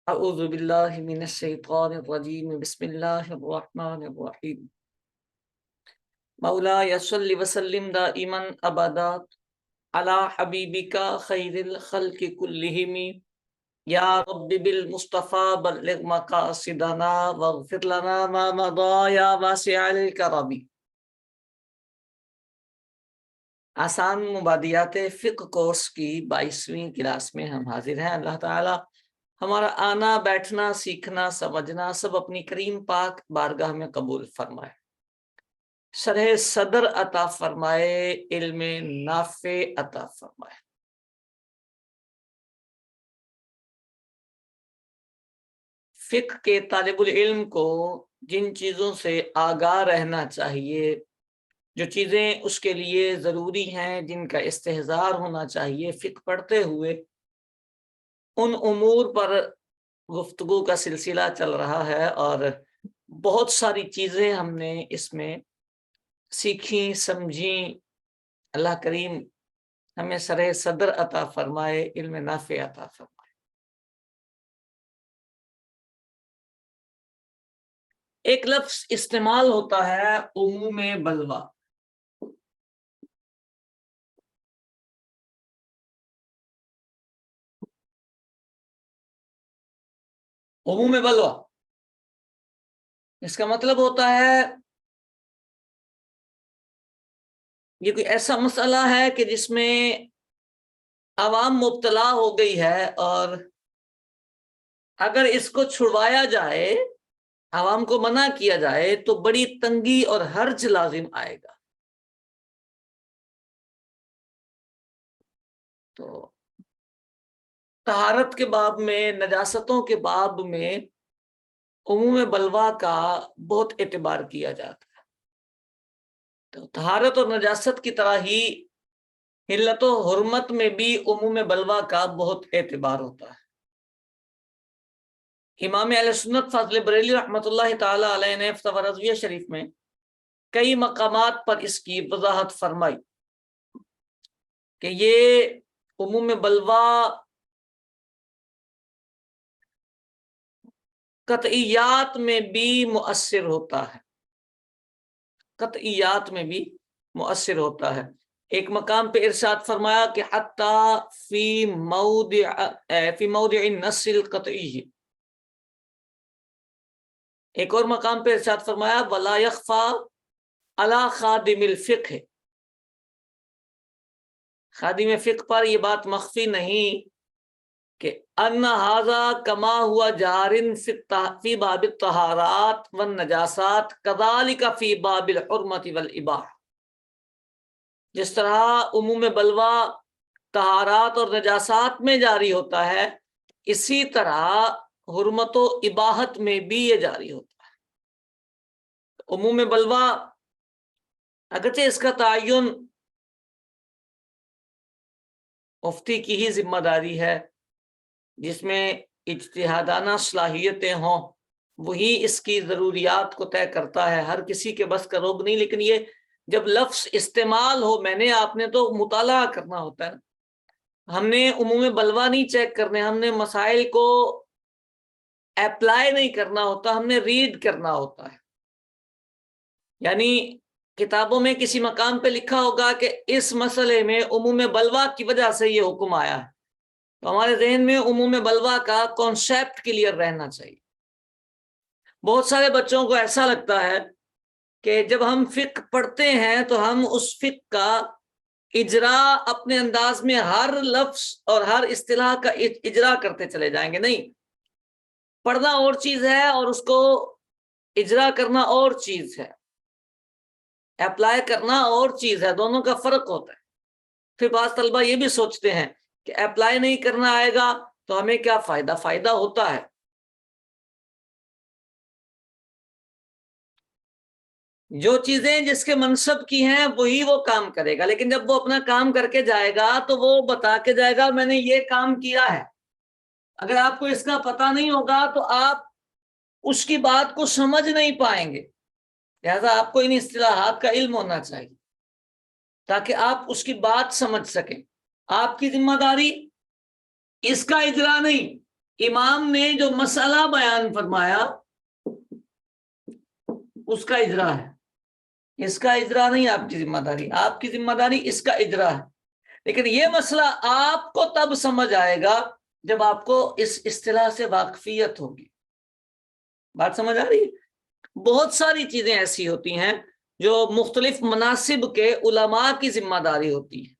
اعوذ باللہ من الشیطان الرجیم بسم اللہ الرحمن الرحیم مولاي صل وسلم دائما ابدا علی حبیبک خیر الخلق کلہم یا رب بالمصطفى بلغ مقاصدنا واغفر لنا ما مضى یا واسع الکرم۔ آسان مبادیات فقہ کورس کی 22ویں کلاس میں ہم حاضر ہیں۔ اللہ تعالی ہمارا آنا بیٹھنا سیکھنا سمجھنا سب اپنی کریم پاک بارگاہ میں قبول فرمائے، شرح صدر عطا فرمائے، علم نافع عطا فرمائے۔ فقہ کے طالب العلم کو جن چیزوں سے آگاہ رہنا چاہیے، جو چیزیں اس کے لیے ضروری ہیں، جن کا استحضار ہونا چاہیے فقہ پڑھتے ہوئے، ان امور پر گفتگو کا سلسلہ چل رہا ہے اور بہت ساری چیزیں ہم نے اس میں سیکھیں سمجھیں۔ اللہ کریم ہمیں شرح صدر عطا فرمائے، علم نافع عطا فرمائے۔ ایک لفظ استعمال ہوتا ہے عموم بلوہ۔ عموم بلوہ اس کا مطلب ہوتا ہے یہ کوئی ایسا مسئلہ ہے کہ جس میں عوام مبتلا ہو گئی ہے، اور اگر اس کو چھڑوایا جائے، عوام کو منع کیا جائے، تو بڑی تنگی اور حرج لازم آئے گا۔ تو طہارت کے باب میں، نجاستوں کے باب میں عموم بلوہ کا بہت اعتبار کیا جاتا ہے۔ تو طہارت اور نجاست کی طرح ہی حلت و حرمت میں بھی عموم بلوہ کا بہت اعتبار ہوتا ہے۔ امام اہل سنت فاضل بریلوی رحمۃ اللہ تعالی علیہ نے فتاوی رضویہ شریف میں کئی مقامات پر اس کی وضاحت فرمائی کہ یہ عموم بلوہ قطعیات میں بھی مؤثر ہوتا ہے، قطعیات میں بھی مؤثر ہوتا ہے۔ ایک مقام پہ ارشاد فرمایا کہ حتی فی موضع النص القطعی، ایک اور مقام پہ ارشاد فرمایا ولا یخفی علی خادم الفقہ، خادم فقہ پر یہ بات مخفی نہیں کہ ان ھذا کما ہوا جار فی باب الطہارات والنجاسات کذالک فی باب الحرمۃ والاباحہ، جس طرح عموم بلوہ طہارات اور نجاسات میں جاری ہوتا ہے، اسی طرح حرمت و اباحت میں بھی یہ جاری ہوتا ہے۔ عموم بلوہ اگرچہ اس کا تعین مفتی کی ہی ذمہ داری ہے، جس میں اجتہادانہ صلاحیتیں ہوں، وہی اس کی ضروریات کو طے کرتا ہے، ہر کسی کے بس کا روگ نہیں۔ لیکن یہ جب لفظ استعمال ہو، میں نے آپ نے تو مطالعہ کرنا ہوتا ہے، ہم نے عموم بلوہ نہیں چیک کرنے، ہم نے مسائل کو اپلائی نہیں کرنا ہوتا، ہم نے ریڈ کرنا ہوتا ہے۔ یعنی کتابوں میں کسی مقام پہ لکھا ہوگا کہ اس مسئلے میں عموم بلوہ کی وجہ سے یہ حکم آیا ہے، تو ہمارے ذہن میں عموم بلوہ کا کانسیپٹ کلیئر رہنا چاہیے۔ بہت سارے بچوں کو ایسا لگتا ہے کہ جب ہم فقہ پڑھتے ہیں تو ہم اس فقہ کا اجرا اپنے انداز میں ہر لفظ اور ہر اصطلاح کا اجرا کرتے چلے جائیں گے۔ نہیں، پڑھنا اور چیز ہے اور اس کو اجرا کرنا اور چیز ہے، اپلائی کرنا اور چیز ہے، دونوں کا فرق ہوتا ہے۔ پھر بعض طلبہ یہ بھی سوچتے ہیں کہ اپلائی نہیں کرنا آئے گا تو ہمیں کیا فائدہ؟ فائدہ ہوتا ہے۔ جو چیزیں جس کے منصب کی ہیں وہی وہ کام کرے گا، لیکن جب وہ اپنا کام کر کے جائے گا تو وہ بتا کے جائے گا میں نے یہ کام کیا ہے۔ اگر آپ کو اس کا پتہ نہیں ہوگا تو آپ اس کی بات کو سمجھ نہیں پائیں گے، لہذا آپ کو ان اصطلاحات کا علم ہونا چاہیے تاکہ آپ اس کی بات سمجھ سکیں۔ آپ کی ذمہ داری اس کا اجرا نہیں، امام نے جو مسئلہ بیان فرمایا اس کا اجرا ہے، اس کا اجرا نہیں آپ کی ذمہ داری، آپ کی ذمہ داری اس کا اجرا ہے۔ لیکن یہ مسئلہ آپ کو تب سمجھ آئے گا جب آپ کو اس اصطلاح سے واقفیت ہوگی۔ بات سمجھ آ رہی ہے؟ بہت ساری چیزیں ایسی ہوتی ہیں جو مختلف مناصب کے علماء کی ذمہ داری ہوتی ہے،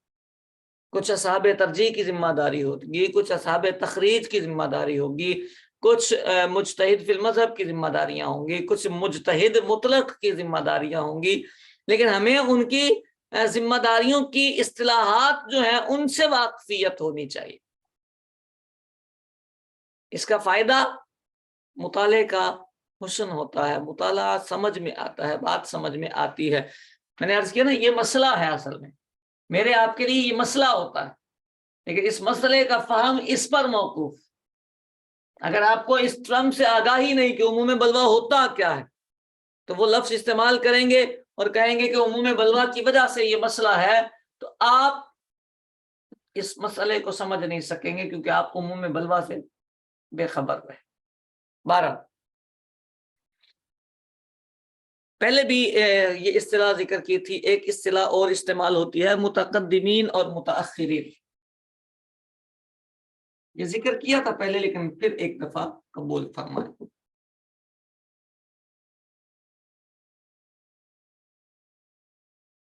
کچھ اصحاب ترجیح کی ذمہ داری ہوگی، کچھ اصحاب تخریج کی ذمہ داری ہوگی، کچھ مجتہد فی المذہب کی ذمہ داریاں ہوں گی، کچھ مجتہد مطلق کی ذمہ داریاں ہوں گی، لیکن ہمیں ان کی ذمہ داریوں کی اصطلاحات جو ہیں ان سے واقفیت ہونی چاہیے۔ اس کا فائدہ مطالعے کا حسن ہوتا ہے، مطالعہ سمجھ میں آتا ہے، بات سمجھ میں آتی ہے۔ میں نے عرض کیا نا، یہ مسئلہ ہے، اصل میں میرے آپ کے لیے یہ مسئلہ ہوتا ہے، لیکن اس مسئلے کا فہم اس پر موقوف۔ اگر آپ کو اس ٹرم سے آگاہی نہیں کہ عموم بلوہ ہوتا کیا ہے، تو وہ لفظ استعمال کریں گے اور کہیں گے کہ عموم بلوہ کی وجہ سے یہ مسئلہ ہے، تو آپ اس مسئلے کو سمجھ نہیں سکیں گے، کیونکہ آپ عموم بلوہ سے بے خبر رہے۔ 12 پہلے بھی یہ اصطلاح ذکر کی تھی، ایک اصطلاح اور استعمال ہوتی ہے، متقدمین اور متاخرین۔ یہ ذکر کیا تھا پہلے، لیکن پھر ایک دفعہ قبول فرمائیں۔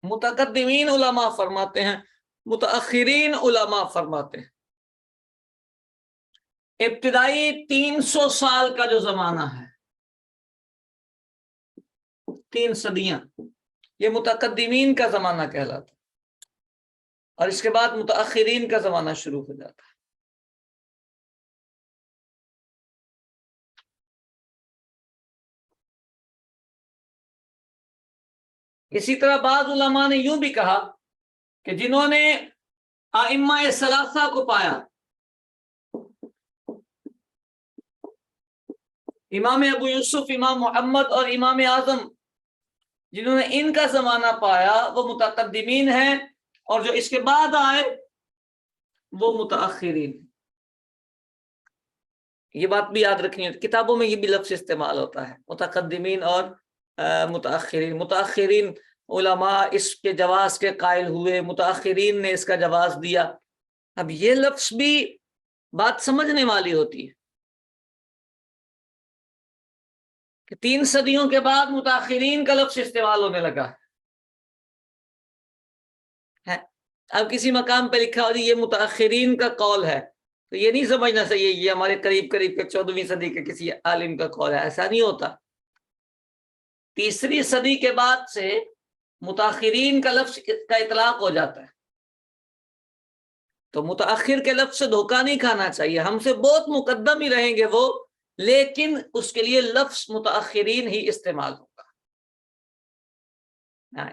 متقدمین علماء فرماتے ہیں، متاخرین علماء فرماتے ہیں ابتدائی 300 سال کا جو زمانہ ہے، 3 صدیاں، یہ متقدمین کا زمانہ کہلاتا ہے، اور اس کے بعد متاخرین کا زمانہ شروع ہو جاتا ہے۔ اسی طرح بعض علماء نے یوں بھی کہا کہ جنہوں نے ائمہ ثلاثہ کو پایا، امام ابو یوسف، امام محمد اور امام اعظم، جنہوں نے ان کا زمانہ پایا وہ متقدمین ہیں، اور جو اس کے بعد آئے وہ متاخرین۔ یہ بات بھی یاد رکھنی ہے، کتابوں میں یہ بھی لفظ استعمال ہوتا ہے، متقدمین اور متاخرین۔ متاخرین علماء اس کے جواز کے قائل ہوئے، متاخرین نے اس کا جواز دیا۔ اب یہ لفظ بھی بات سمجھنے والی ہوتی ہے کہ 3 صدیوں کے بعد متاخرین کا لفظ استعمال ہونے لگا ہے۔ اب کسی مقام پہ لکھا ہو یہ متاخرین کا قول ہے، تو یہ نہیں سمجھنا چاہیے یہ ہمارے قریب قریب کے 14ویں صدی کے کسی عالم کا قول ہے، ایسا نہیں ہوتا۔ 3ری صدی کے بعد سے متاخرین کا لفظ کا اطلاق ہو جاتا ہے، تو متاخر کے لفظ سے دھوکہ نہیں کھانا چاہیے۔ ہم سے بہت مقدم ہی رہیں گے وہ، لیکن اس کے لیے لفظ متاخرین ہی استعمال ہوگا۔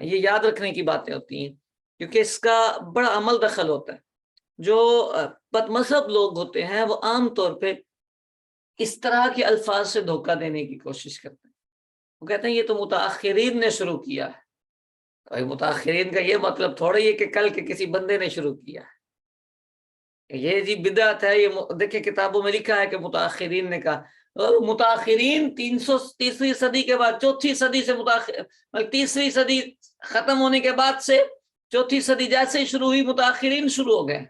یہ یاد رکھنے کی باتیں ہوتی ہیں، کیونکہ اس کا بڑا عمل دخل ہوتا ہے۔ جو بد مذہب لوگ ہوتے ہیں وہ عام طور پہ اس طرح کے الفاظ سے دھوکہ دینے کی کوشش کرتے ہیں۔ وہ کہتے ہیں یہ تو متاخرین نے شروع کیا ہے۔ متاخرین کا یہ مطلب تھوڑا ہی کہ کل کے کسی بندے نے شروع کیا ہے، یہ جی بدعت ہے۔ یہ دیکھیں کتابوں میں لکھا ہے کہ متاخرین نے کہا، اور متاخرین 330ویں صدی کے بعد، 4تھی صدی سے متاخر، 3ری صدی ختم ہونے کے بعد سے 4تھی صدی جیسے ہی شروع ہوئی، متاخرین شروع ہو گئے،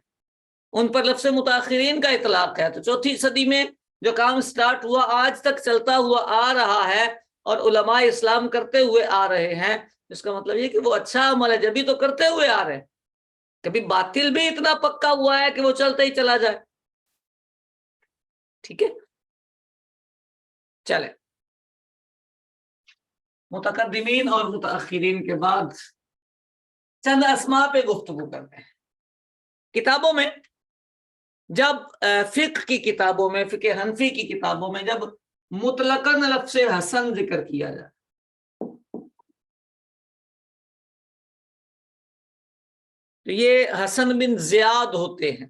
ان پر لفظ متاخرین کا اطلاق ہے۔ تو 4تھی صدی میں جو کام سٹارٹ ہوا آج تک چلتا ہوا آ رہا ہے، اور علماء اسلام کرتے ہوئے آ رہے ہیں، اس کا مطلب یہ کہ وہ اچھا عمل ہے جبھی تو کرتے ہوئے آ رہے ہیں۔ کبھی باطل بھی اتنا پکا ہوا ہے کہ وہ چلتا ہی چلا جائے۔ ٹھیک ہے، چلے متقدمین اور متاخرین کے بعد چند اسماء پہ گفتگو کرتے ہیں۔ کتابوں میں جب فقہ کی کتابوں میں، فقہ حنفی کی کتابوں میں جب مطلقاً لفظ حسن ذکر کیا جائے، تو یہ حسن بن زیاد ہوتے ہیں،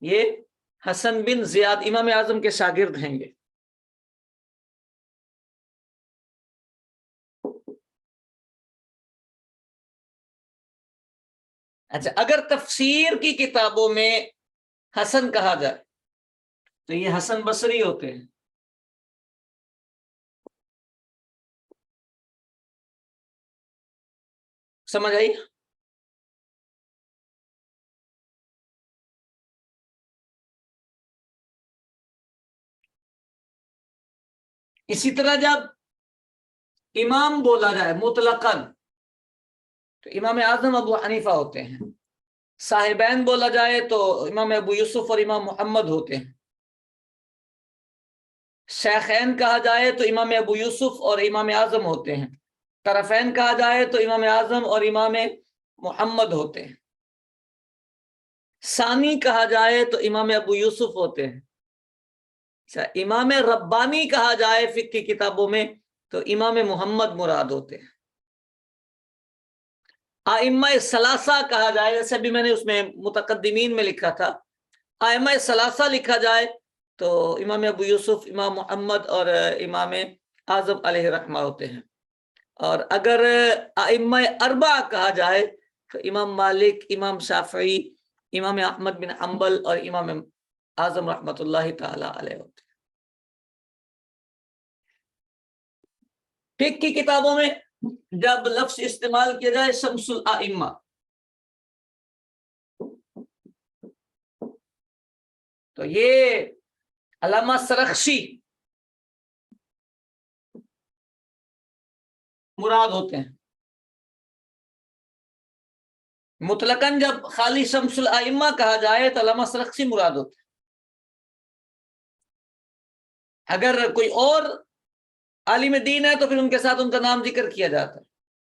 یہ حسن بن زیاد امام اعظم کے شاگرد ہیں گے۔ اچھا، اگر تفسیر کی کتابوں میں حسن کہا جائے تو یہ حسن بصری ہوتے ہیں. سمجھ آئی؟ اسی طرح جب امام بولا جائے مطلقاً تو امام اعظم ابو حنیفہ ہوتے ہیں. صاحبین بولا جائے تو امام ابو یوسف اور امام محمد ہوتے ہیں. شیخین کہا جائے تو امام ابو یوسف اور امام اعظم ہوتے ہیں. طرفین کہا جائے تو امام اعظم اور امام محمد ہوتے ہیں. ثانی کہا جائے تو امام ابو یوسف ہوتے ہیں. اچھا، امام ربانی کہا جائے فقہ کی کتابوں میں تو امام محمد مراد ہوتے ہیں. ائمہ ثلاثہ کہا جائے، جیسے بھی میں نے اس میں متقدمین میں لکھا تھا، ائمہ ثلاثہ لکھا جائے تو امام ابو یوسف، امام محمد اور امام اعظم علیہ رحمہ ہوتے ہیں. اور اگر ائمہ اربعہ کہا جائے تو امام مالک، امام شافعی، امام احمد بن حنبل اور امام اعظم رحمۃ اللہ تعالی علیہ ہوتے ہیں. فقہ کی کتابوں میں جب لفظ استعمال کیا جائے شمس الائمہ، تو یہ علامہ سرخسی مراد ہوتے ہیں. مطلقاً جب خالی شمس الائمہ کہا جائے تو علامہ سرخسی مراد ہوتے ہیں. اگر کوئی اور عالم دین ہے تو پھر ان کے ساتھ ان کا نام ذکر کیا جاتا ہے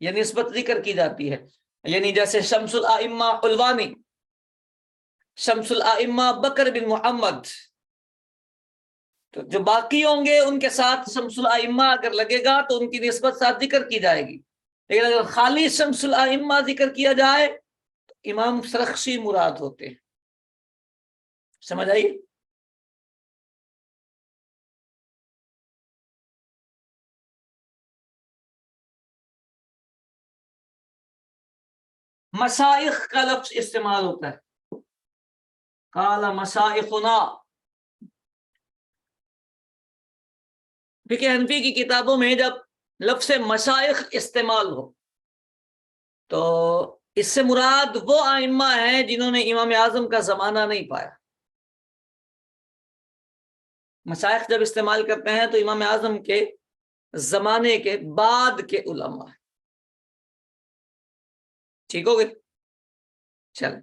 یا نسبت ذکر کی جاتی ہے. یعنی جیسے شمس الائمہ حلوانی، شمس الائمہ بکر بن محمد، تو جو باقی ہوں گے ان کے ساتھ شمس الائمہ اگر لگے گا تو ان کی نسبت ساتھ ذکر کی جائے گی. لیکن اگر خالی شمس الائمہ ذکر کیا جائے تو امام سرخسی مراد ہوتے ہیں. سمجھ آئی؟ مشائخ کا لفظ استعمال ہوتا ہے، قال مشائخنا. فقہ حنفی کی کتابوں میں جب لفظ مشائخ استعمال ہو تو اس سے مراد وہ ائمہ ہیں جنہوں نے امام اعظم کا زمانہ نہیں پایا. مشائخ جب استعمال کرتے ہیں تو امام اعظم کے زمانے کے بعد کے علماء. ٹھیک ہو گئے؟ چل،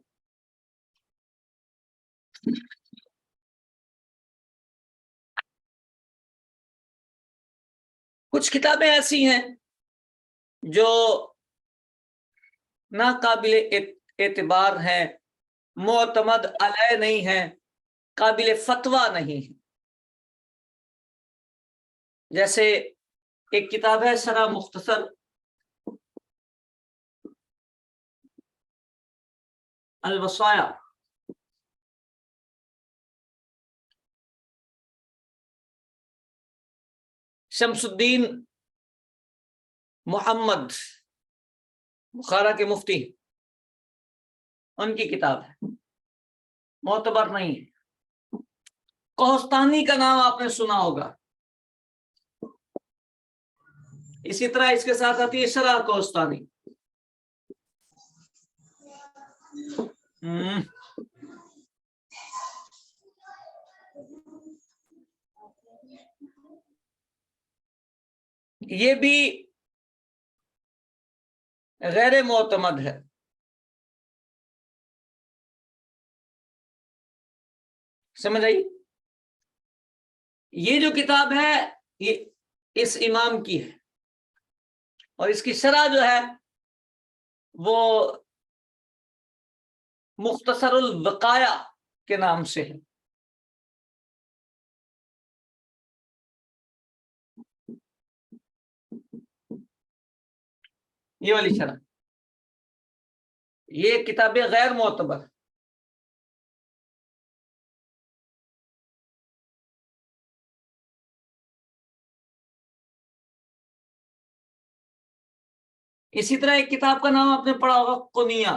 کچھ کتابیں ایسی ہیں جو ناقابل اعتبار ہیں، معتمد علیہ نہیں ہیں، قابل فتویٰ نہیں ہیں. جیسے ایک کتاب ہے شرح مختصر الوصایا، شمس الدین محمد بخارا کے مفتی، ان کی کتاب ہے، معتبر نہیں ہے. کوہستانی کا نام آپ نے سنا ہوگا. اسی طرح اس کے ساتھ آتی ہے شرح کوہستانی. یہ بھی غیر معتمد ہے. سمجھ آئی؟ یہ جو کتاب ہے یہ اس امام کی ہے، اور اس کی شرح جو ہے وہ مختصر الوقایہ کے نام سے ہے. یہ والی شرح، یہ کتابیں غیر معتبر. اسی طرح ایک کتاب کا نام آپ نے پڑھا ہوگا قنیہ.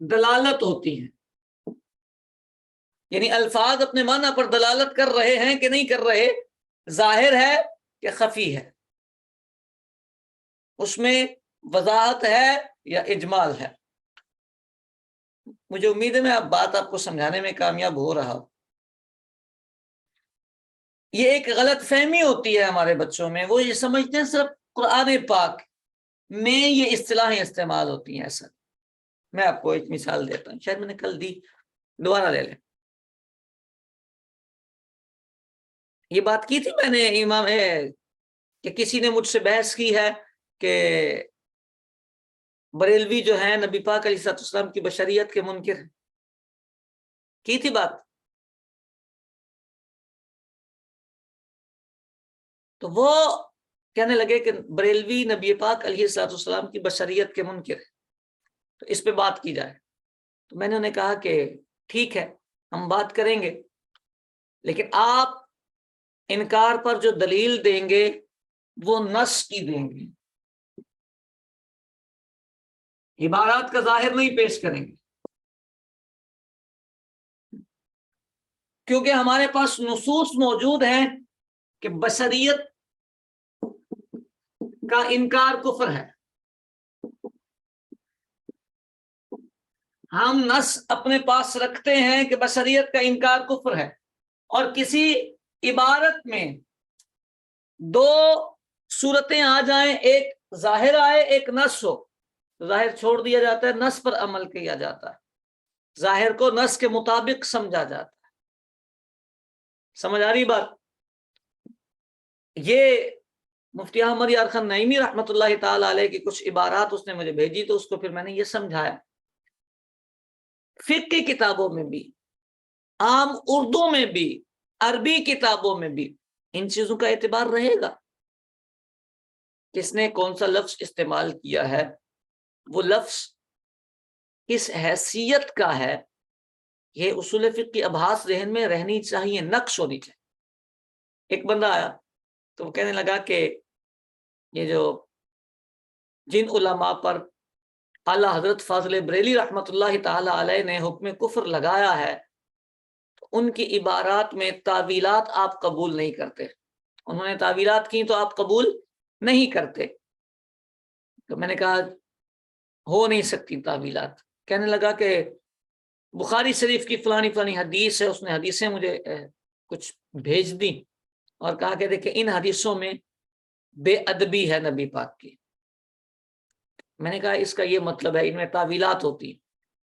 دلالت ہوتی ہیں، یعنی الفاظ اپنے معنی پر دلالت کر رہے ہیں کہ نہیں کر رہے، ظاہر ہے کہ خفی ہے، اس میں وضاحت ہے یا اجمال ہے۔ مجھے امید ہے میں اب بات آپ کو سمجھانے میں کامیاب ہو رہا ہوں۔ یہ ایک غلط فہمی ہوتی ہے ہمارے بچوں میں، وہ یہ سمجھتے ہیں صرف قرآن پاک میں یہ اصطلاحیں استعمال ہوتی ہیں۔ ایسا میں آپ کو ایک مثال دیتا ہوں، شاید میں نے کل دی، دوبارہ لے لیں۔ یہ بات کی تھی میں نے امام کہ کسی نے مجھ سے بحث کی ہے کہ بریلوی جو ہیں نبی پاک علیہ السلام کی بشریت کے منکر ہیں، کی تھی بات؟ تو وہ کہنے لگے کہ بریلوی نبی پاک علیہ السلام کی بشریت کے منکر ہے، تو اس پہ بات کی جائے۔ تو میں نے انہیں کہا کہ ٹھیک ہے، ہم بات کریں گے، لیکن آپ انکار پر جو دلیل دیں گے وہ نص کی دیں گے، عبارات کا ظاہر نہیں پیش کریں گے، کیونکہ ہمارے پاس نصوص موجود ہیں کہ بشریت کا انکار کفر ہے۔ ہم نص اپنے پاس رکھتے ہیں کہ بشریت کا انکار کفر ہے، اور کسی عبارت میں دو صورتیں آ جائیں، ایک ظاہر آئے ایک نص ہو، ظاہر چھوڑ دیا جاتا ہے، نص پر عمل کیا جاتا ہے، ظاہر کو نص کے مطابق سمجھا جاتا ہے۔ سمجھ آ رہی بات؟ یہ مفتی احمد یار خان نعیمی رحمۃ اللہ تعالی علیہ کی کچھ عبارات اس نے مجھے بھیجی، تو اس کو پھر میں نے یہ سمجھایا، فقہ کی کتابوں میں بھی، عام اردو میں بھی، عربی کتابوں میں بھی ان چیزوں کا اعتبار رہے گا۔ کس نے کون سا لفظ استعمال کیا ہے، وہ لفظ کس حیثیت کا ہے، یہ اصول فقہ کی ابحاث ذہن میں رہنی چاہیے، نقش ہونی چاہیے۔ ایک بندہ آیا تو وہ کہنے لگا کہ یہ جو جن علماء پر اعلیٰ حضرت فاضل بریلی رحمۃ اللہ تعالی علیہ نے حکم کفر لگایا ہے، تو ان کی عبارات میں تعویلات آپ قبول نہیں کرتے، انہوں نے تعویلات کی تو آپ قبول نہیں کرتے۔ تو میں نے کہا ہو نہیں سکتی تعویلات۔ کہنے لگا کہ بخاری شریف کی فلانی فلانی حدیث ہے، اس نے حدیثیں مجھے کچھ بھیج دی اور کہا کہ دیکھیں ان حدیثوں میں بے ادبی ہے نبی پاک کی۔ میں نے کہا اس کا یہ مطلب ہے ان میں تعویلات ہوتی ہیں۔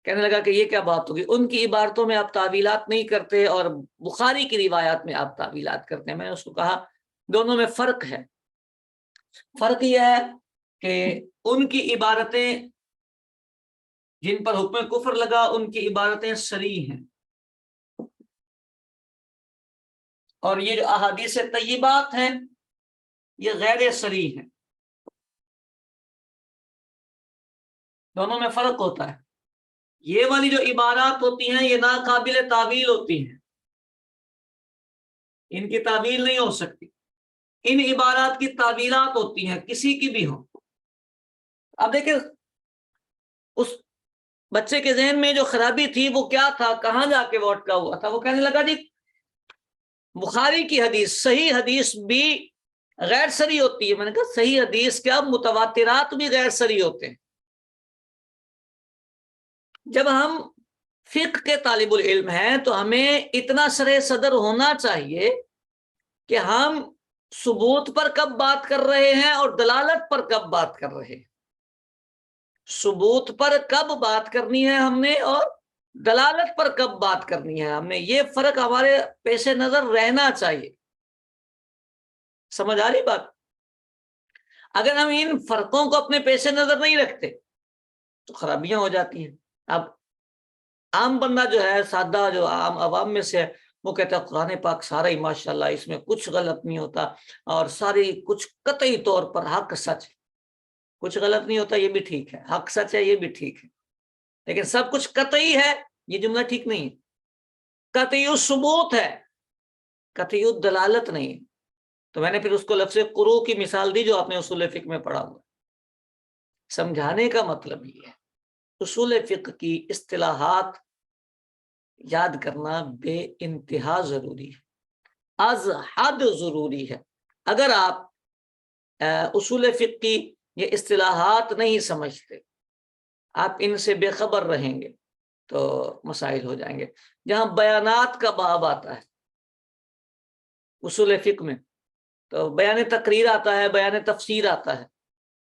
کہنے لگا کہ یہ کیا بات ہوگی، ان کی عبارتوں میں آپ تعویلات نہیں کرتے اور بخاری کی روایات میں آپ تعویلات کرتے ہیں۔ میں نے اس کو کہا دونوں میں فرق ہے، فرق یہ ہے کہ ان کی عبارتیں جن پر حکم کفر لگا ان کی عبارتیں صریح ہیں، اور یہ جو احادیث طیبات ہیں یہ غیر صریح ہیں، دونوں میں فرق ہوتا ہے۔ یہ والی جو عبارات ہوتی ہیں یہ ناقابل تعویل ہوتی ہیں، ان کی تعویل نہیں ہو سکتی۔ ان عبارات کی تعویلات ہوتی ہیں کسی کی بھی ہو۔ اب دیکھیں اس بچے کے ذہن میں جو خرابی تھی وہ کیا تھا، کہاں جا کے وہ اٹکا ہوا تھا، وہ کہنے لگا جی بخاری کی حدیث، صحیح حدیث بھی غیر صریح ہوتی ہے۔ میں نے کہا صحیح حدیث کیا، متواترات بھی غیر صریح ہوتے ہیں۔ جب ہم فقہ کے طالب العلم ہیں تو ہمیں اتنا سرے صدر ہونا چاہیے کہ ہم ثبوت پر کب بات کر رہے ہیں اور دلالت پر کب بات کر رہے ہیں، ثبوت پر کب بات کرنی ہے ہم نے اور دلالت پر کب بات کرنی ہے ہم نے، یہ فرق ہمارے پیش نظر رہنا چاہیے۔ سمجھ آ رہی بات؟ اگر ہم ان فرقوں کو اپنے پیش نظر نہیں رکھتے تو خرابیاں ہو جاتی ہیں۔ اب عام بندہ جو ہے، سادہ جو عام عوام میں سے ہے، وہ کہتا ہے قرآن پاک سارا ہی ماشاءاللہ اس میں کچھ غلط نہیں ہوتا، اور ساری کچھ قطعی طور پر حق سچ ہے، کچھ غلط نہیں ہوتا یہ بھی ٹھیک ہے، حق سچ ہے یہ بھی ٹھیک ہے، لیکن سب کچھ قطعی ہے یہ جملہ ٹھیک نہیں ہے۔ قطعی الثبوت ہے، قطعی الدلالت نہیں ہے۔ تو میں نے پھر اس کو لفظ قروء کی مثال دی جو آپ نے اصول فقہ میں پڑھا ہوا۔ سمجھانے کا مطلب یہ ہے اصول فقہ کی اصطلاحات یاد کرنا بے انتہا ضروری ہے، از حد ضروری ہے۔ اگر آپ اصول فقہ کی یہ اصطلاحات نہیں سمجھتے، آپ ان سے بے خبر رہیں گے تو مسائل ہو جائیں گے۔ جہاں بیانات کا باب آتا ہے اصول فقہ میں، تو بیان تقریر آتا ہے، بیان تفسیر آتا ہے،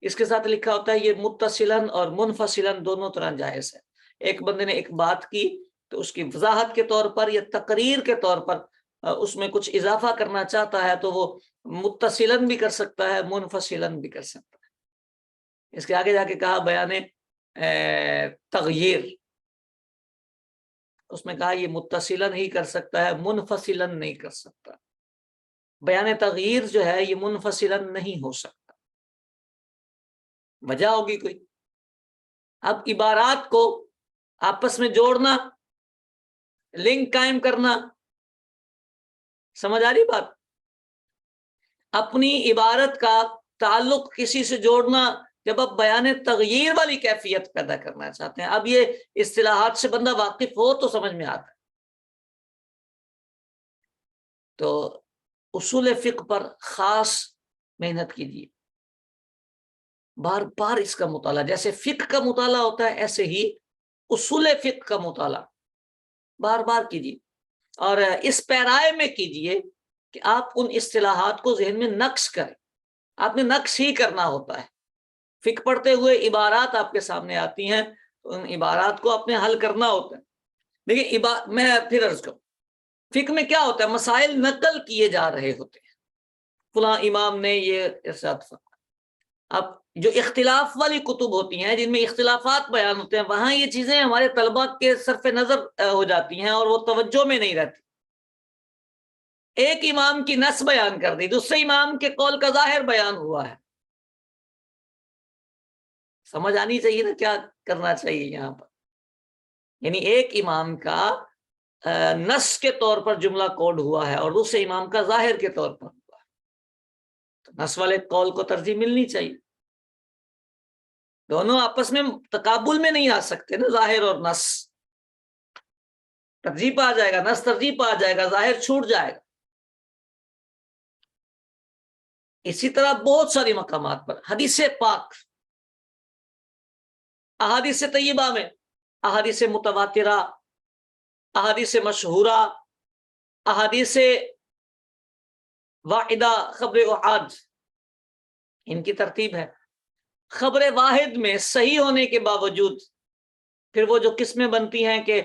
اس کے ساتھ لکھا ہوتا ہے یہ متصلاً اور منفصلاً دونوں طرح جائز ہے۔ ایک بندے نے ایک بات کی تو اس کی وضاحت کے طور پر یا تقریر کے طور پر اس میں کچھ اضافہ کرنا چاہتا ہے تو وہ متصلاً بھی کر سکتا ہے، منفصلاً بھی کر سکتا ہے۔ اس کے آگے جا کے کہا بیان تغییر، اس میں کہا یہ متصلاً ہی کر سکتا ہے، منفصلاً نہیں کر سکتا۔ بیان تغییر جو ہے یہ منفصلاً نہیں ہو سکتا، وجہ ہوگی کوئی۔ اب عبارات کو آپس میں جوڑنا، لنک قائم کرنا، سمجھ آ رہی بات؟ اپنی عبارت کا تعلق کسی سے جوڑنا جب آپ بیان تغییر والی کیفیت پیدا کرنا چاہتے ہیں۔ اب یہ اصطلاحات سے بندہ واقف ہو تو سمجھ میں آتا ہے۔ تو اصول فقہ پر خاص محنت کیجیے، بار بار اس کا مطالعہ، جیسے فقہ کا مطالعہ ہوتا ہے ایسے ہی اصول فقہ کا مطالعہ بار بار کیجیے، اور اس پیرائے میں کیجیے کہ آپ ان اصطلاحات کو ذہن میں نقش کریں۔ آپ نے نقش ہی کرنا ہوتا ہے۔ فقہ پڑھتے ہوئے عبارات آپ کے سامنے آتی ہیں تو ان عبارات کو آپ نے حل کرنا ہوتا ہے۔ دیکھیے میں پھر عرض کروں، فقہ میں کیا ہوتا ہے، مسائل نقل کیے جا رہے ہوتے ہیں، فلاں امام نے یہ ارشاد فرمایا۔ اب جو اختلاف والی کتب ہوتی ہیں جن میں اختلافات بیان ہوتے ہیں، وہاں یہ چیزیں ہمارے طلباء کے صرف نظر ہو جاتی ہیں اور وہ توجہ میں نہیں رہتی۔ ایک امام کی نص بیان کر دی، دوسرے امام کے قول کا ظاہر بیان ہوا ہے، سمجھ آنی چاہیے نا کیا کرنا چاہیے یہاں پر۔ یعنی ایک امام کا نص کے طور پر جملہ کوڈ ہوا ہے اور دوسرے امام کا ظاہر کے طور پر ہوا ہے، تو نص والے قول کو ترجیح ملنی چاہیے۔ دونوں آپس میں تقابل میں نہیں آ سکتے نا، ظاہر اور نص، ترجیح پہ آ جائے گا، نص ترجیح پہ آ جائے گا، ظاہر چھوٹ جائے گا۔ اسی طرح بہت ساری مقامات پر حدیث پاک، احادیث طیبہ میں احادیث متواترہ، احادیث مشہورہ، احادیث واحدہ، خبر احاد، ان کی ترتیب ہے۔ خبر واحد میں صحیح ہونے کے باوجود پھر وہ جو قسمیں بنتی ہیں کہ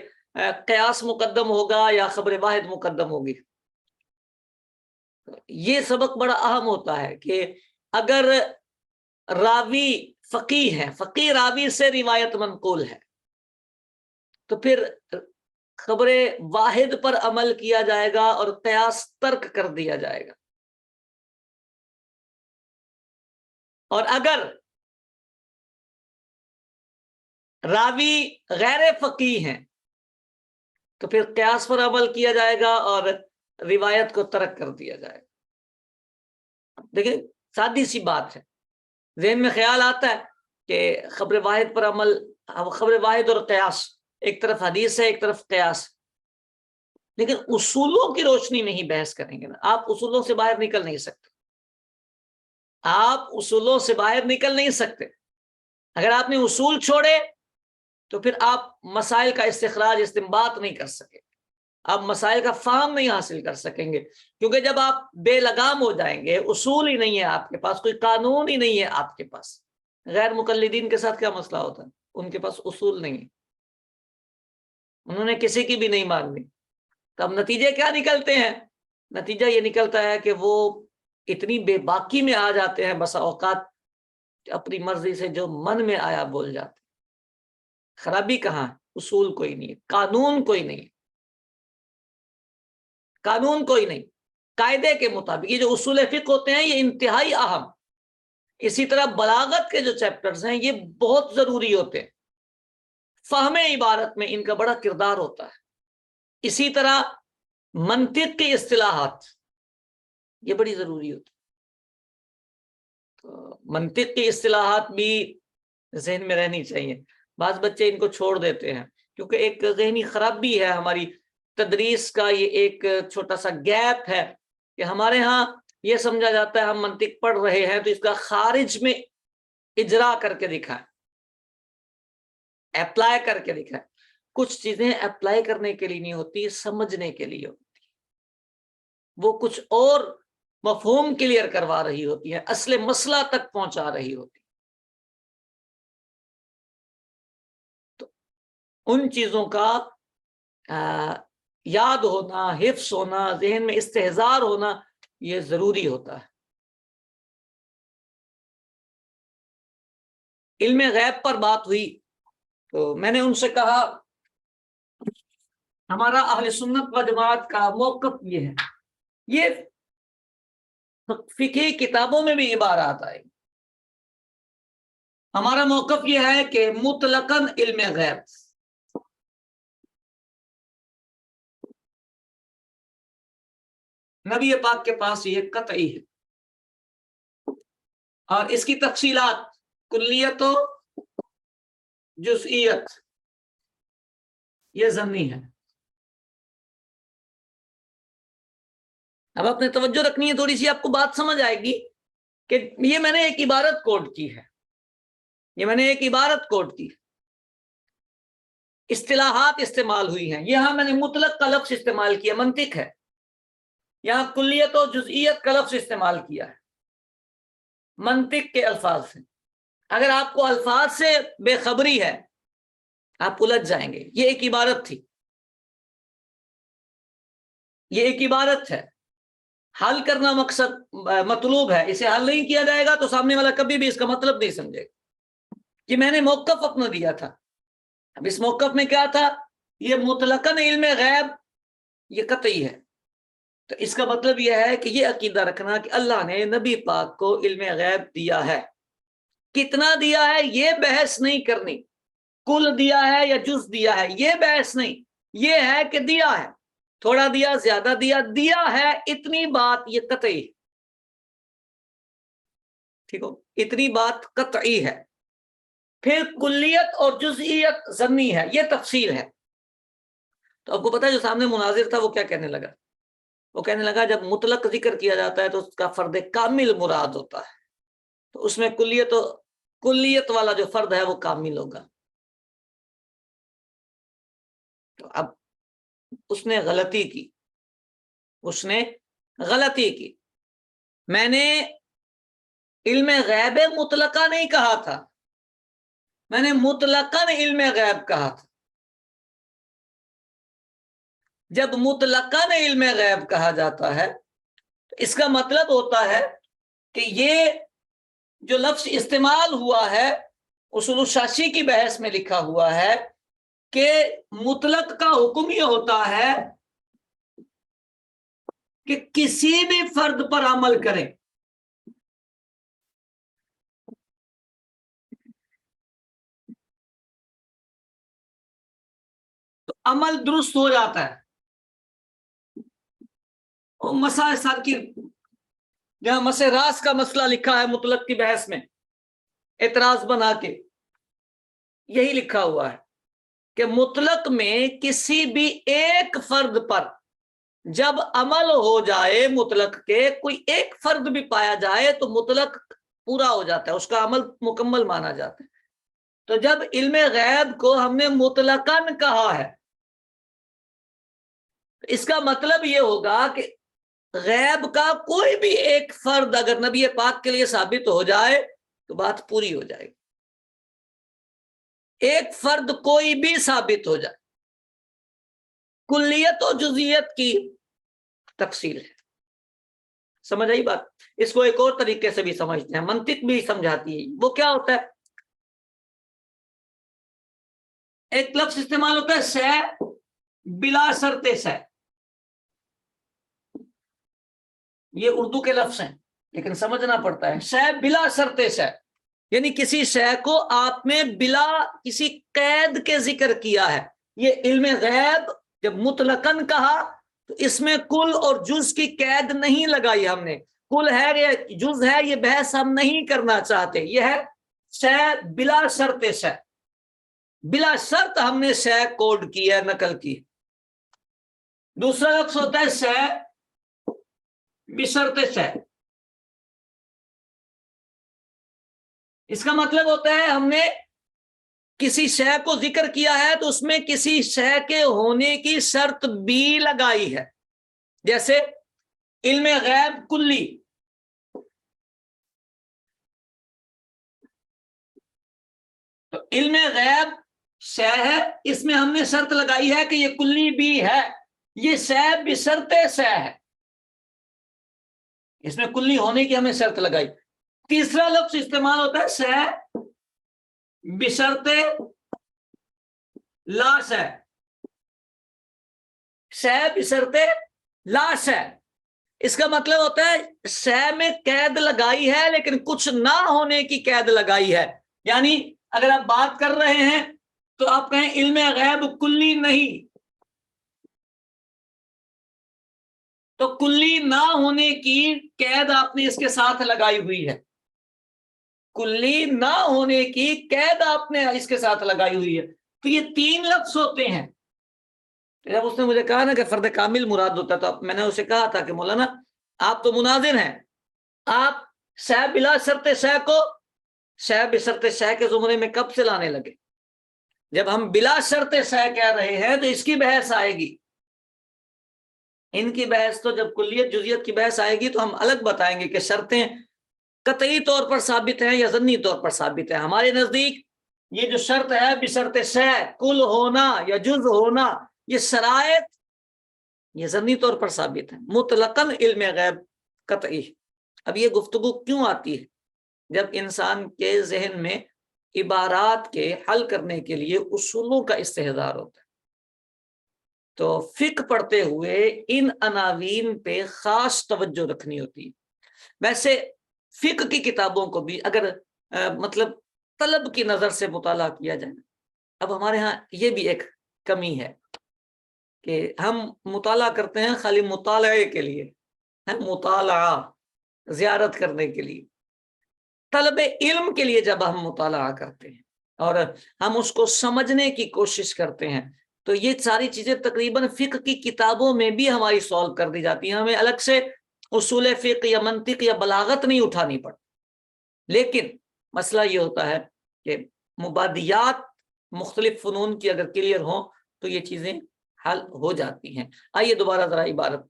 قیاس مقدم ہوگا یا خبر واحد مقدم ہوگی، یہ سبق بڑا اہم ہوتا ہے کہ اگر راوی فقیہ ہے، فقیہ راوی سے روایت منقول ہے، تو پھر خبر واحد پر عمل کیا جائے گا اور قیاس ترک کر دیا جائے گا۔ اور اگر راوی غیر فقیہ ہیں تو پھر قیاس پر عمل کیا جائے گا اور روایت کو ترک کر دیا جائے گا۔ دیکھیں سادی سی بات ہے، ذہن میں خیال آتا ہے کہ خبر واحد پر عمل، خبر واحد اور قیاس، ایک طرف حدیث ہے ایک طرف قیاس، لیکن اصولوں کی روشنی میں ہی بحث کریں گے نا، آپ اصولوں سے باہر نکل نہیں سکتے، آپ اصولوں سے باہر نکل نہیں سکتے۔ اگر آپ نے اصول چھوڑے تو پھر آپ مسائل کا استخراج، استنباط نہیں کر سکے، آپ مسائل کا فہم نہیں حاصل کر سکیں گے، کیونکہ جب آپ بے لگام ہو جائیں گے، اصول ہی نہیں ہے آپ کے پاس، کوئی قانون ہی نہیں ہے آپ کے پاس۔ غیر مقلدین کے ساتھ کیا مسئلہ ہوتا ہے، ان کے پاس اصول نہیں ہے، انہوں نے کسی کی بھی نہیں ماننی، تو اب نتیجے کیا نکلتے ہیں؟ نتیجہ یہ نکلتا ہے کہ وہ اتنی بے باکی میں آ جاتے ہیں بسا اوقات کہ اپنی مرضی سے جو من میں آیا بول جاتے ہیں۔ خرابی کہاں ہے؟ اصول کوئی نہیں ہے، قانون کوئی نہیں، قانون کوئی نہیں، قاعدے کے مطابق۔ یہ جو اصول فقہ ہوتے ہیں یہ انتہائی اہم، اسی طرح بلاغت کے جو چیپٹرز ہیں یہ بہت ضروری ہوتے ہیں، فہم عبارت میں ان کا بڑا کردار ہوتا ہے۔ اسی طرح منطق کی اصطلاحات یہ بڑی ضروری ہوتی ہے، تو منطق کی اصطلاحات بھی ذہن میں رہنی چاہیے۔ بعض بچے ان کو چھوڑ دیتے ہیں کیونکہ ایک ذہنی خرابی ہے ہماری تدریس کا، یہ ایک چھوٹا سا گیپ ہے کہ ہمارے ہاں یہ سمجھا جاتا ہے ہم منطق پڑھ رہے ہیں تو اس کا خارج میں اجرا کر کے دکھائیں، اپلائی کر کے دکھائیں۔ کچھ چیزیں اپلائی کرنے کے لیے نہیں ہوتی، سمجھنے کے لیے ہوتی، وہ کچھ اور مفہوم کلیئر کروا رہی ہوتی ہے، اصل مسئلہ تک پہنچا رہی ہوتی۔ تو ان چیزوں کا یاد ہونا، حفظ ہونا، ذہن میں استحضار ہونا، یہ ضروری ہوتا ہے۔ علم غیب پر بات ہوئی تو میں نے ان سے کہا ہمارا اہل سنت و جماعت کا موقف یہ ہے، یہ فقہی کتابوں میں بھی عبارات آئے، ہمارا موقف یہ ہے کہ مطلقاً علم غیب، نبی پاک کے پاس یہ قطعی ہے، اور اس کی تفصیلات کلیت و جزئیت یہ ضمنی ہے۔ اب آپ نے توجہ رکھنی ہے، تھوڑی سی آپ کو بات سمجھ آئے گی کہ یہ میں نے ایک عبارت کوٹ کی ہے، یہ میں نے ایک عبارت کوٹ کی، اصطلاحات استعمال ہوئی ہیں، یہاں میں نے مطلق کا لفظ استعمال کیا، منطق ہے، یہاں کلیت و جزئیت کا لفظ استعمال کیا ہے، منطق کے الفاظ سے۔ اگر آپ کو الفاظ سے بے خبری ہے آپ الجھ جائیں گے۔ یہ ایک عبارت تھی، یہ ایک عبارت ہے، حل کرنا مقصد مطلوب ہے، اسے حل نہیں کیا جائے گا تو سامنے والا کبھی بھی اس کا مطلب نہیں سمجھے گا۔ کہ میں نے موقف اپنا دیا تھا، اب اس موقف میں کیا تھا، یہ مطلقاً علم غیب یہ قطعی ہے، تو اس کا مطلب یہ ہے کہ یہ عقیدہ رکھنا کہ اللہ نے نبی پاک کو علم غیب دیا ہے، کتنا دیا ہے یہ بحث نہیں کرنی، کل دیا ہے یا جز دیا ہے یہ بحث نہیں، یہ ہے کہ دیا ہے، تھوڑا دیا زیادہ دیا، دیا ہے اتنی بات یہ قطعی، ٹھیک ہو، اتنی بات قطعی ہے۔ پھر کلیت اور جزئیت ضمنی ہے، یہ تفصیل ہے۔ تو آپ کو پتا ہے جو سامنے مناظر تھا وہ کیا کہنے لگا، وہ کہنے لگا جب مطلق ذکر کیا جاتا ہے تو اس کا فرد کامل مراد ہوتا ہے، تو اس میں کلیت والا جو فرد ہے وہ کامل ہوگا۔ تو اب اس نے غلطی کی، اس نے غلطی کی، میں نے علم غیب مطلقہ نہیں کہا تھا، میں نے مطلقاً علم غیب کہا تھا۔ جب مطلقاً علم غیب کہا جاتا ہے تو اس کا مطلب ہوتا ہے کہ یہ جو لفظ استعمال ہوا ہے اصول الشاشی کی بحث میں لکھا ہوا ہے کہ مطلق کا حکم یہ ہوتا ہے کہ کسی بھی فرد پر عمل کریں، تو عمل درست ہو جاتا ہے۔ مسائل سر کی جہاں مس راس کا مسئلہ لکھا ہے مطلق کی بحث میں اعتراض بنا کے یہی لکھا ہوا ہے کہ مطلق میں کسی بھی ایک فرد پر جب عمل ہو جائے، مطلق کے کوئی ایک فرد بھی پایا جائے تو مطلق پورا ہو جاتا ہے، اس کا عمل مکمل مانا جاتا ہے۔ تو جب علم غیب کو ہم نے مطلقاً کہا ہے اس کا مطلب یہ ہوگا کہ غیب کا کوئی بھی ایک فرد اگر نبی پاک کے لیے ثابت ہو جائے تو بات پوری ہو جائے گی، ایک فرد کوئی بھی ثابت ہو جائے، کلیت و جزئیت کی تفصیل ہے۔ سمجھ آئی بات؟ اس کو ایک اور طریقے سے بھی سمجھتے ہیں، منطق بھی سمجھاتی ہے۔ وہ کیا ہوتا ہے، ایک لفظ استعمال ہوتا ہے سہ بلا شرط سہ، یہ اردو کے لفظ ہیں لیکن سمجھنا پڑتا ہے۔ سہ بلا شرط سہ یعنی کسی شے کو آپ نے بلا کسی قید کے ذکر کیا ہے۔ یہ علم غیب جب مطلقاً کہا تو اس میں کل اور جز کی قید نہیں لگائی ہم نے، کل ہے یا جز ہے یہ بحث ہم نہیں کرنا چاہتے، یہ ہے شے بلا شرط شے۔ بلا شرط ہم نے سہ کوڈ کیا، نقل کی. دوسرا لفظ ہوتا ہے سہ بشرط سہ. اس کا مطلب ہوتا ہے ہم نے کسی شے کو ذکر کیا ہے تو اس میں کسی شے کے ہونے کی شرط بھی لگائی ہے. جیسے علم غیب کلی، تو علم غیب شے ہے، اس میں ہم نے شرط لگائی ہے کہ یہ کلی بھی ہے، یہ شے بشرط شے ہے، اس میں کلی ہونے کی ہمیں شرط لگائی. تیسرا لفظ استعمال ہوتا ہے شے بشرط لا شے. شے بشرط لا شے، اس کا مطلب ہوتا ہے شے میں قید لگائی ہے لیکن کچھ نہ ہونے کی قید لگائی ہے. یعنی اگر آپ بات کر رہے ہیں تو آپ کہیں علم غیب کلی نہیں، تو کلی نہ ہونے کی قید آپ نے اس کے ساتھ لگائی ہوئی ہے. کلی نہ ہونے کی قید آپ نے اس کے ساتھ لگائی ہوئی ہے. تو یہ تین لفظ ہوتے ہیں. جب اس نے مجھے کہا نا کہ فرد کامل مراد ہوتا ہے تو میں نے اسے کہا تھا کہ مولانا آپ تو مناظر ہیں، آپ شے بلا شرط شے کو شے بشرط شے کے زمرے میں کب سے لانے لگے؟ جب ہم بلا شرط شے کہہ رہے ہیں تو اس کی بحث آئے گی. ان کی بحث تو جب کلیت جزیت کی بحث آئے گی تو ہم الگ بتائیں گے کہ شرطیں قطعی طور پر ثابت ہیں یا ضمنی طور پر ثابت ہیں. ہمارے نزدیک یہ جو شرط ہے بشرط شے، کل ہونا یا جز ہونا، یہ شرائط یہ ضمنی طور پر ثابت ہے، مطلقاً علم غیب قطعی. اب یہ گفتگو کیوں آتی ہے؟ جب انسان کے ذہن میں عبارات کے حل کرنے کے لیے اصولوں کا استحضار ہوتا ہے، تو فقہ پڑھتے ہوئے ان عناوین پہ خاص توجہ رکھنی ہوتی ہے. ویسے فقہ کی کتابوں کو بھی اگر مطلب طلب کی نظر سے مطالعہ کیا جائے، اب ہمارے ہاں یہ بھی ایک کمی ہے کہ ہم مطالعہ کرتے ہیں خالی مطالعے کے لیے، مطالعہ زیارت کرنے کے لیے. طلب علم کے لیے جب ہم مطالعہ کرتے ہیں اور ہم اس کو سمجھنے کی کوشش کرتے ہیں تو یہ ساری چیزیں تقریباً فقہ کی کتابوں میں بھی ہماری سولو کر دی جاتی ہیں. ہمیں الگ سے اصول فقہ یا منطق یا بلاغت نہیں اٹھانی پڑتی. لیکن مسئلہ یہ ہوتا ہے کہ مبادیات مختلف فنون کی اگر کلیئر ہوں تو یہ چیزیں حل ہو جاتی ہیں. آئیے دوبارہ ذرا عبارت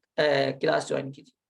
کلاس جوائن کیجیے.